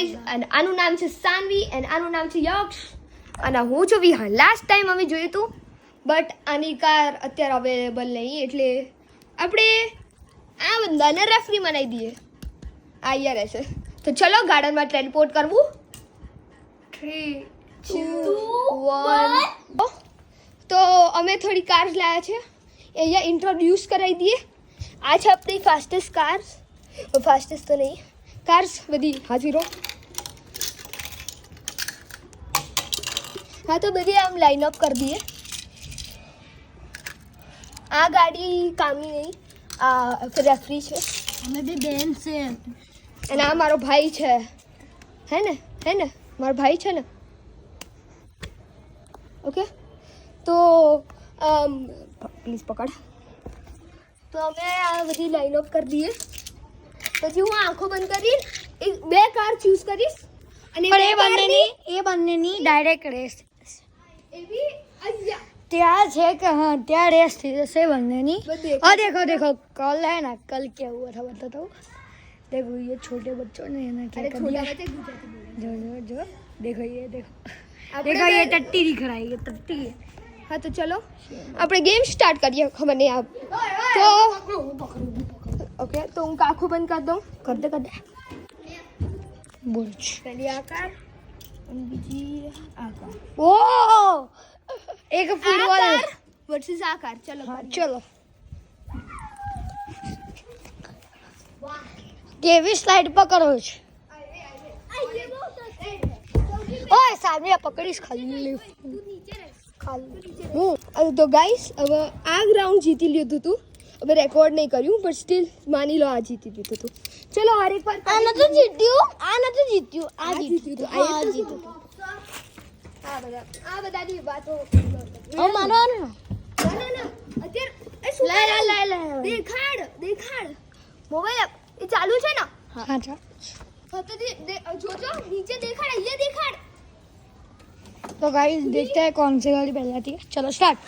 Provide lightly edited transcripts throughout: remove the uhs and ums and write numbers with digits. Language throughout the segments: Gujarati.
ગાઈઝ અને આનું નામ છે સાનવી અને આનું નામ છે યક્ષ અને હું છું વિહાન. લાસ્ટ ટાઈમ અમે જોયું હતું બટ આની કાર અત્યારે અવેલેબલ નહીં એટલે આપણે આ બંદાને રેફરી બનાવી દઈએ. અહીંયા રહેશે તો ચલો ગાર્ડનમાં ટેલિપોર્ટ કરવું. 3 2 1 તો અમે થોડી કાર્સ લાવ્યા છે અહીંયા ઇન્ટ્રોડ્યુસ કરાવી દઈએ. આ છે આપણી ફાસ્ટેસ્ટ કાર્સ. ફાસ્ટેસ્ટ તો નહીં કાર્સ બધી હાજરો. હા તો બધી આમ લાઈન અપ કરી દઈએ. આ ગાડી કામની નહીં આ રેફરી છે અમે બી બેન છે અને આ મારો ભાઈ છે હે ને મારો ભાઈ છે ને. ઓકે તો પ્લીઝ પકડ. તો અમે આ બધી લાઈન અપ કરી દઈએ. પછી હું આંખો બંધ કરીને બે કાર ચૂઝ કરીશ અને એ બંનેની ડાયરેક્ટ રેસ એવી અહીંયા ત્યાં છે કે હા ત્યાં રેસ થઈ જશે બંનેની. बस और देखो कल है ना कल क्या हुआ था बताता हूँ. देखो ये छोटे बच्चों ने है ना क्या अरे कर छोटा दिया. बच्चा गुजराती बोल जो देखो ये देखो આપણે देखो ये टट्टी दिख रहा है ये टट्टी है. હા તો ચલો આપણે ગેમ સ્ટાર્ટ કરીએ. ખબર નહીં આપ તો ઓકે તો હું આંખો બંધ કરી દઉં. કર દે बोल પહેલી આકાર અને બીજી આકાર. ओ एक फुटबॉल વર્સિસ આકાર. ચલો हाँ चलो केवी स्लाइड पकड़ो છે. ओए सामने पकड़ीશ ખાલી હું તો ગાઈસ હવે આ ગ્રાઉન્ડ જીતી લીધું હતું. હવે રેકોર્ડ નહીં કર્યું બટ સ્ટીલ માની લો આ જીતી લીધું હતું. ચલો હરેક વાર આ નતું જીત્યું આ જીત્યું હતું. આ જીત્યું આ બધાની વાતો હવે મારવાનું ના અત્યારે એ શું દેખાડ મોબાઈલ એ ચાલુ છે ને. હા ચાલ તો જોજો નીચે દેખાડ અહીંયા દેખાડ. तो गाइस देखते हैं कौन सी गाड़ी पहले आती है. चलो स्टार्ट.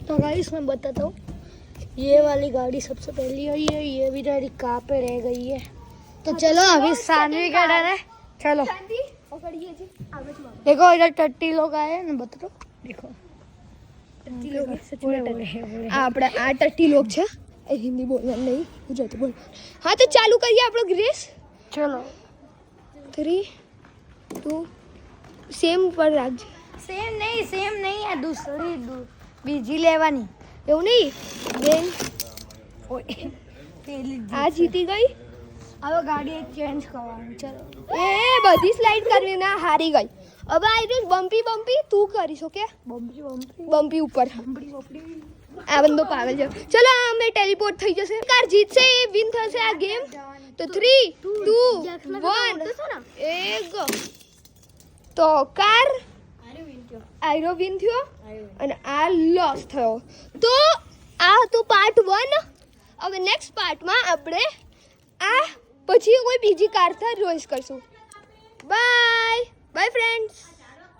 तो गाइस मैं बताता हूँ ये वाली गाड़ी सबसे पहली आई है. ये भी गाड़ी कहाँ पे रह गई है. तो चलो अभी सानवी का डर है. चलो શાંતિ પકડીએ છે આગળ માં. देखो इधर टट्टी लोग आए हैं मैं बता दो. देखो આ આપણે આ ટટ્ટી લોક છે એ હિન્દી બોલવાનું નહીં ગુજરાતી બોલ. હા તો ચાલુ કરીએ આપણો રેસ. चलो 3 2 સેમ પર રાખજો. सेम नहीं है दूसरी बीजी लेवानी એવું નહીં બેન पहली આ જીતી ગઈ. હવે ગાડી ચેન્જ કરવાની. ચલો એ બધી સ્લાઇડ કરવી ના હારી ગઈ. હવે આ રીતે બમ્પી તું કરીશ ઓકે. બમ્પી ઉપર આ બંદો પાગલ છે. ચલો અમે ટેલિપોર્ટ થઈ જશે. કાર જીતશે એ વિન થશે આ ગેમ. તો 3 2 1 એક તો કાર આયરો વિન થયો અને આ લોસ થયો. તો આ હતું પાર્ટ 1. હવે નેક્સ્ટ પાર્ટમાં આપણે આ પછી કોઈ બીજી કાર રેસ કરશું. By friends.